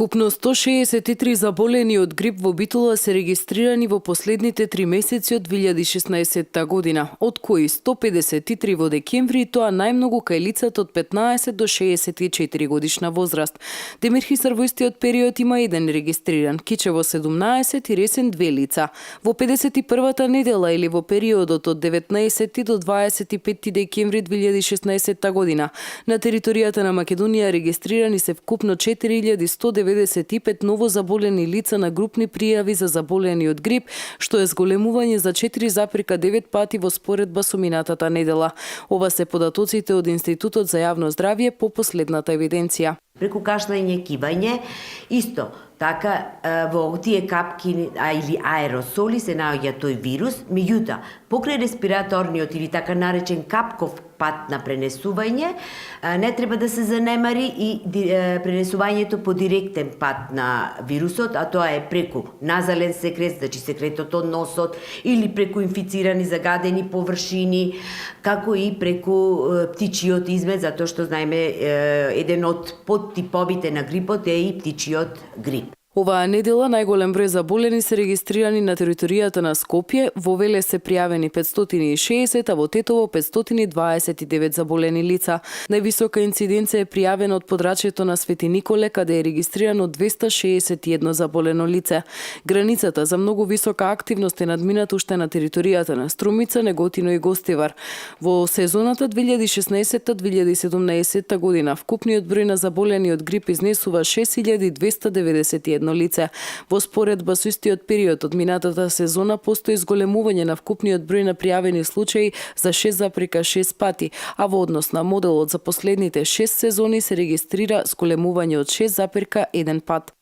Вкупно 163 заболени од грип во Битола се регистрирани во последните 3 месеци од 2016 година, од кои 153 во декември, тоа најмногу кај лицата од 15 до 64 годишна возраст. Демирхисар во истиот период има еден регистриран, Кичево 17 и Ресен 2 лица. Во 51-та недела или во периодот од 19 до 25 декември 2016 година на територијата на Македонија регистрирани се вкупно 4195 ново заболени лица на групни пријави за заболени од грип, што е зголемување за 4,9 пати во споредба со минатата недела. Ова се податоците од Институтот за јавно здравје по последната евиденција. Преку кашлање, кивање, исто така во тие капки или аеросоли се наоѓа тој вирус, меѓутоа покрај респираторниот или така наречен капков пат на пренесување, не треба да се занемари и пренесувањето по директен пат на вирусот, а тоа е преку назален секрет, значи секретот од носот, или преку инфицирани загадени површини, како и преку птичиот измет, затоа што знаеме еден од подтиповите на грипот е и птичиот грип. Оваа недела најголем број заболени се регистрирани на територијата на Скопје, во Велес се пријавени 560, а во Тетово 529 заболени лица. Највисока инциденција е пријавена од подрачјето на Свети Николе, каде е регистрирано 261 заболено лице. Границата за многу висока активност е надмината уште на територијата на Струмица, Неготино и Гостивар. Во сезоната 2016-2017 година вкупниот број на заболени од грип изнесува 6291 лице. Во споредба со истиот период од минатата сезона постои зголемување на вкупниот број на пријавени случаи за 6,6 пати, а во однос на моделот за последните 6 сезони се регистрира зголемување од 6,1 пат.